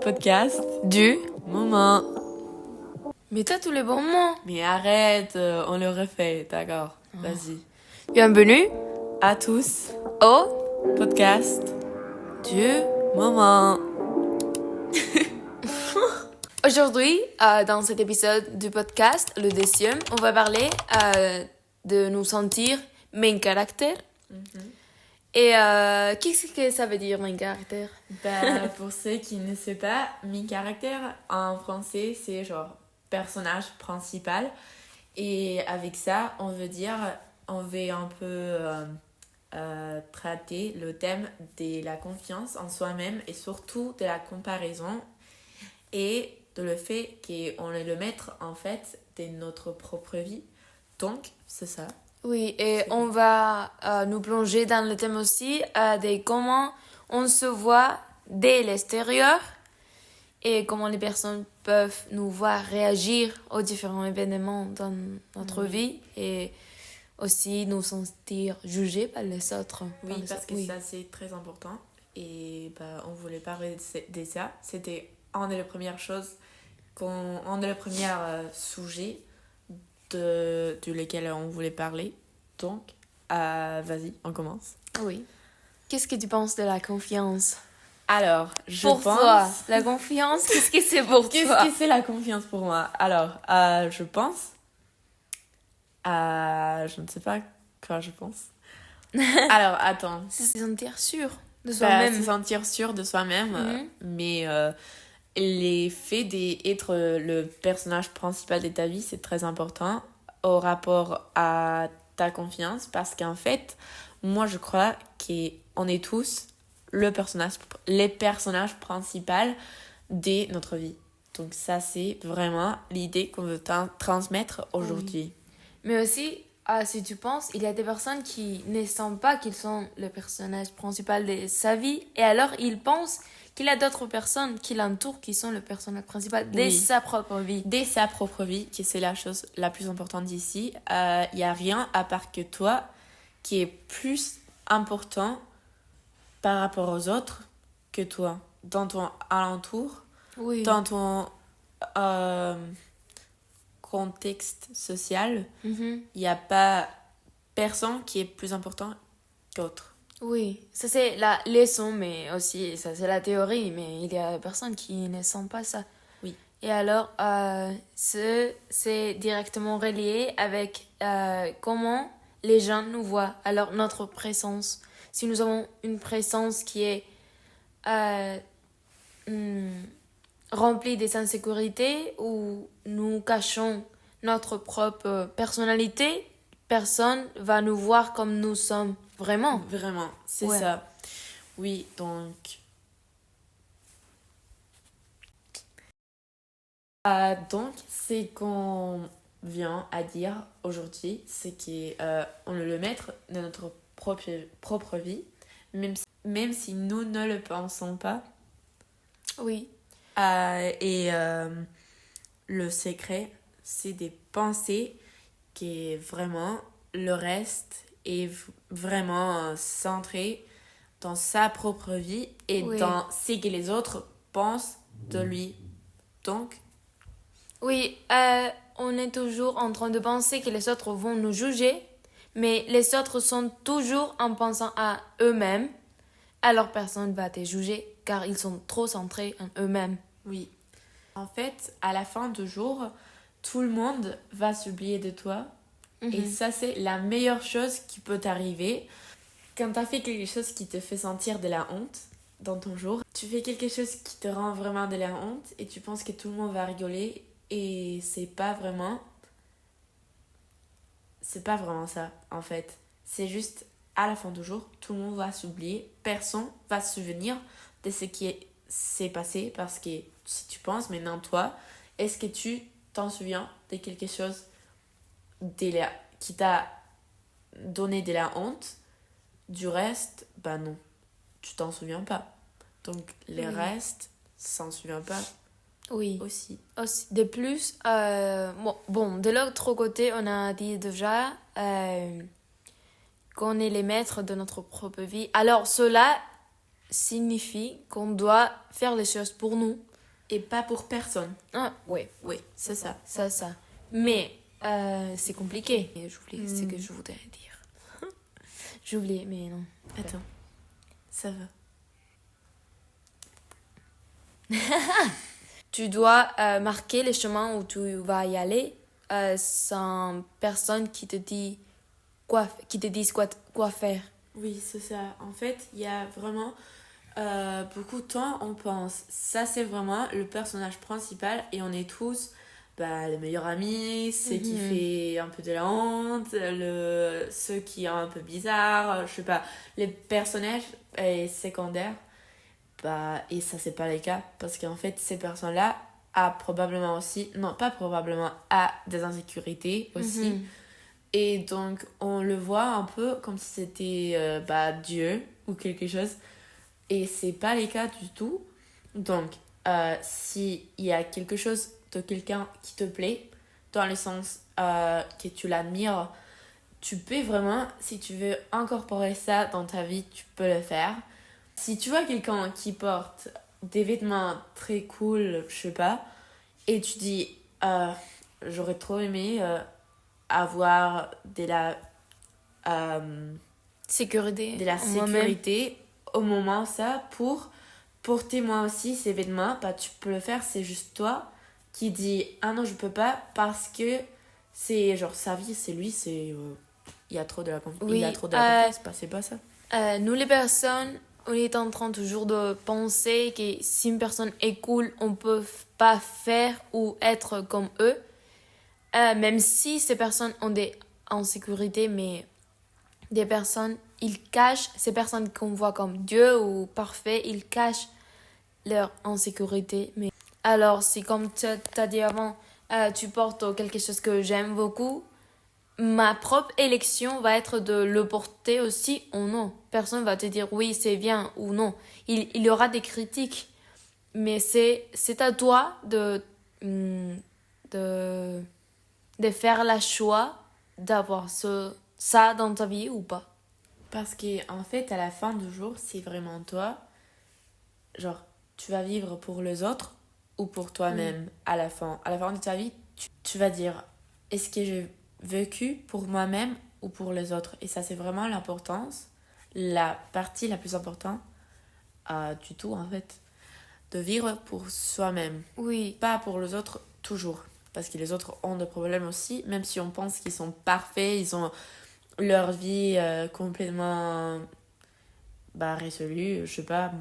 podcast Du. moment. Mais t'as tous les bons mots. Mais arrête, on le refait, d'accord. Vas-y. Bienvenue À tous, au podcast Du. moment. Aujourd'hui, dans cet épisode du podcast, le 10e, on va parler de nous sentir main caractère. Et qu'est-ce que ça veut dire main caractère? Bah, pour ceux qui ne savent pas, main caractère en français c'est genre personnage principal. Et avec ça, on veut un peu traiter le thème de la confiance en soi-même et surtout de la comparaison et de le fait qu'on est le maître en fait de notre propre vie. Donc, c'est ça. Oui, et on va nous plonger dans le thème aussi de comment on se voit dès l'extérieur et comment les personnes peuvent nous voir réagir aux différents événements dans notre vie et aussi nous sentir jugés par les autres. Oui, parce que ça c'est très important et bah, on voulait parler de ça. C'était un des premières choses, un des premiers sujets de lesquels on voulait parler. Donc, vas-y, on commence. Oui. Qu'est-ce que tu penses de la confiance? Alors, Pour toi, la confiance, qu'est-ce que c'est pour toi? Qu'est-ce que c'est la confiance pour moi? Alors, je pense... je ne sais pas quoi je pense. Alors, attends. C'est se sentir sûr de Bah, soi-même. se sentir sûr de soi-même, mais l'effet d'être le personnage principal de ta vie, c'est très important au rapport à ta confiance parce qu'en fait, moi je crois qu'on est tous les personnages principaux de notre vie. Donc ça, c'est vraiment l'idée qu'on veut transmettre aujourd'hui. Oui. Mais aussi, si tu penses, il y a des personnes qui ne sentent pas qu'ils sont le personnage principal de sa vie et alors ils pensent qu'il y a d'autres personnes qui l'entourent qui sont le personnage principal de sa propre vie. De sa propre vie, qui c'est la chose la plus importante d'ici. Il n'y a rien à part que toi qui est plus important par rapport aux autres que toi. Dans ton alentour, Oui. dans ton contexte social, il n'y a pas personne qui est plus important qu'autre. Oui, ça c'est la leçon, mais aussi ça c'est la théorie, mais il y a personne qui ne sent pas ça. Oui. Et alors, c'est directement relié avec comment les gens nous voient, alors notre présence. Si nous avons une présence qui est remplie des insécurités ou nous cachons notre propre personnalité, personne va nous voir comme nous sommes vraiment. Vraiment, c'est ça. Oui, donc... donc, c'est qu'on vient à dire aujourd'hui, c'est qu'on est le maître de notre propre vie, même si nous ne le pensons pas. Oui. Le secret, c'est de penser que vraiment le reste est vraiment centré dans sa propre vie et dans ce que les autres pensent de lui. Donc, oui, on est toujours en train de penser que les autres vont nous juger, mais les autres sont toujours en pensant à eux-mêmes. Alors personne ne va te juger car ils sont trop centrés en eux-mêmes. Oui. En fait, à la fin du jour, tout le monde va s'oublier de toi. Et ça, c'est la meilleure chose qui peut t'arriver. Quand tu as fait quelque chose qui te fait sentir de la honte dans ton jour, tu fais quelque chose qui te rend vraiment de la honte et tu penses que tout le monde va rigoler et c'est pas vraiment ça en fait. C'est juste à la fin du jour, tout le monde va s'oublier, personne va se souvenir de ce qui s'est passé parce que si tu penses maintenant toi, est-ce que tu t'en souviens de quelque chose qui t'a donné de la honte? Du reste, bah non, tu t'en souviens pas. Donc les restes, s'en souvient pas. Oui. Aussi. De plus, de l'autre côté, on a dit déjà qu'on est les maîtres de notre propre vie. Alors cela signifie qu'on doit faire les choses pour nous. et pas pour personne. Ah, oui, Oui, c'est ça. ça. Mais c'est compliqué. Et j'oublie ce que je voudrais dire. J'ai oublié, mais non. Attends, ça va. Tu dois marquer les chemins où tu vas y aller sans personne qui te dit quoi faire. Oui, c'est ça. En fait, il y a vraiment beaucoup de temps, on pense. Ça, c'est vraiment le personnage principal et on est tous les meilleurs amis, ceux qui fait un peu de la honte, ceux qui sont un peu bizarres, je sais pas. Les personnages secondaires, et ça, c'est pas le cas parce qu'en fait, ces personnes-là a probablement aussi, non, pas probablement, a des insécurités aussi. Et donc, on le voit un peu comme si c'était Dieu ou quelque chose. Et c'est pas le cas du tout. Donc, s'il y a quelque chose de quelqu'un qui te plaît, dans le sens que tu l'admires, tu peux vraiment, si tu veux incorporer ça dans ta vie, tu peux le faire. Si tu vois quelqu'un qui porte des vêtements très cool, je sais pas, et tu dis, j'aurais trop aimé avoir Sécurité. de la sécurité au moment ça pour porter moi aussi ces vêtements, tu peux le faire, c'est juste toi qui dis ah non je peux pas parce que c'est genre sa vie, c'est lui, c'est il y a trop de la confiance, Oui, il a trop de la confiance, c'est pas ça. Nous les personnes, on est en train toujours de penser que si une personne est cool, on peut pas faire ou être comme eux. Même si ces personnes ont des insécurités, mais des personnes, ils cachent, ces personnes qu'on voit comme Dieu ou parfait, ils cachent leur insécurité. Mais alors, si comme tu as dit avant, tu portes quelque chose que j'aime beaucoup, ma propre élection va être de le porter aussi ou non. Personne va te dire oui, c'est bien ou non. Il y aura des critiques, mais c'est à toi de faire le choix d'avoir ça dans ta vie ou pas. Parce que en fait à la fin du jour c'est vraiment toi, genre tu vas vivre pour les autres ou pour toi-même. À la fin de ta vie tu vas dire est-ce que j'ai vécu pour moi-même ou pour les autres, et ça c'est vraiment l'importance, la partie la plus importante du tout en fait, de vivre pour soi-même, Oui. pas pour les autres toujours, parce que les autres ont des problèmes aussi, même si on pense qu'ils sont parfaits, ils ont leur vie complètement résolue, je sais pas,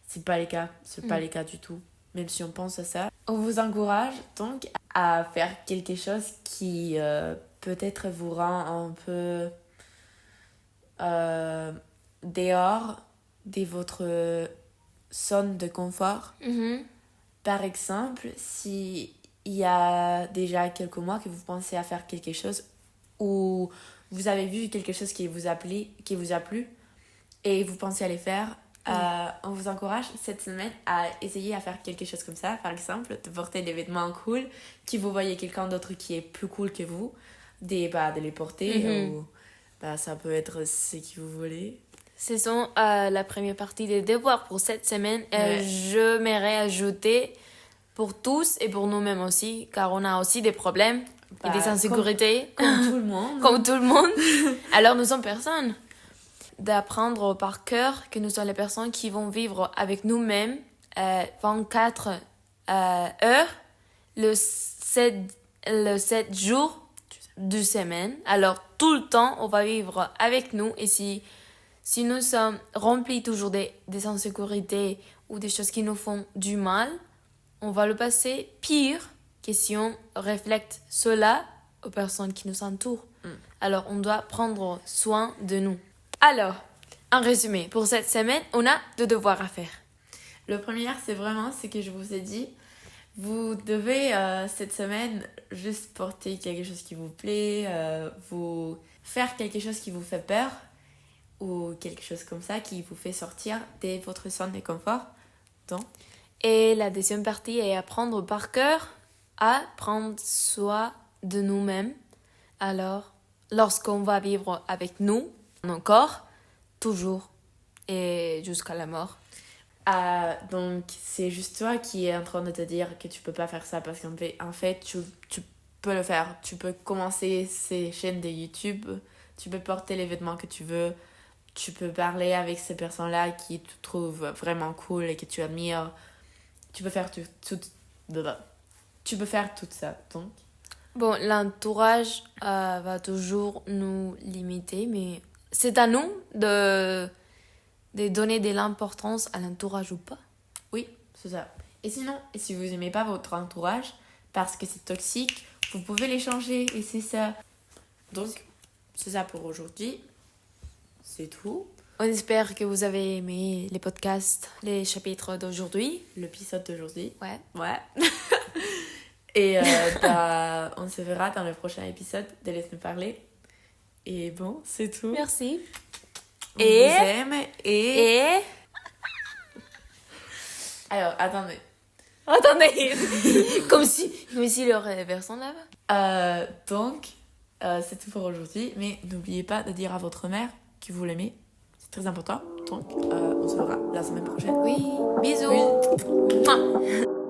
c'est pas les cas, c'est pas les cas du tout, même si on pense à ça. On vous encourage donc à faire quelque chose qui peut-être vous rend un peu dehors de votre zone de confort. Par exemple, si il y a déjà quelques mois que vous pensez à faire quelque chose ou vous avez vu quelque chose qui vous a plu et vous pensez à les faire, on vous encourage cette semaine à essayer à faire quelque chose comme ça. Par exemple, de porter des vêtements cool, que vous voyez quelqu'un d'autre qui est plus cool que vous, de les porter, ou ça peut être ce que vous voulez. Ce sont la première partie des devoirs pour cette semaine. Je m'aimerais ajouter pour tous et pour nous-mêmes aussi, car on a aussi des problèmes et des insécurités. Comme tout le monde. Comme tout le monde. Alors nous sommes personnes. D'apprendre par cœur que nous sommes les personnes qui vont vivre avec nous-mêmes 24 heures, le 7 jours de semaine. Alors tout le temps, on va vivre avec nous. Et si nous sommes remplis toujours des insécurités ou des choses qui nous font du mal, on va le passer pire que si on reflète cela aux personnes qui nous entourent. Alors on doit prendre soin de nous. Alors, en résumé, pour cette semaine, on a 2 devoirs à faire. Le premier, c'est vraiment ce que je vous ai dit. Vous devez, cette semaine, juste porter quelque chose qui vous plaît, vous faire quelque chose qui vous fait peur, ou quelque chose comme ça qui vous fait sortir de votre zone de confort. Donc. Et la deuxième partie est apprendre par cœur à prendre soin de nous-mêmes. Alors, lorsqu'on va vivre avec nous, encore, toujours et jusqu'à la mort. Donc, c'est juste toi qui es en train de te dire que tu peux pas faire ça parce en fait tu peux le faire. Tu peux commencer ces chaînes de YouTube, tu peux porter les vêtements que tu veux, tu peux parler avec ces personnes-là qui te trouvent vraiment cool et que tu admires. Tu peux faire tu peux faire tout ça. Donc, Bon, l'entourage va toujours nous limiter, mais c'est à nous de donner de l'importance à l'entourage ou pas. oui, c'est ça. Et sinon, et si vous aimez pas votre entourage parce que c'est toxique, vous pouvez les changer et c'est ça. Donc, c'est ça pour aujourd'hui. C'est tout. On espère que vous avez aimé les podcasts, les chapitres d'aujourd'hui. L'épisode d'aujourd'hui. Ouais. Ouais. Et on se verra dans le prochain épisode de Laisse-nous parler. Et bon, c'est tout. Merci. On vous aime et... Et... Alors, attendez. Attendez. comme si le reversant là-bas. Donc, c'est tout pour aujourd'hui. Mais n'oubliez pas de dire à votre mère que vous l'aimez. C'est très important. Donc, on se verra la semaine prochaine. Oui. Bisous. Oui. Mouah.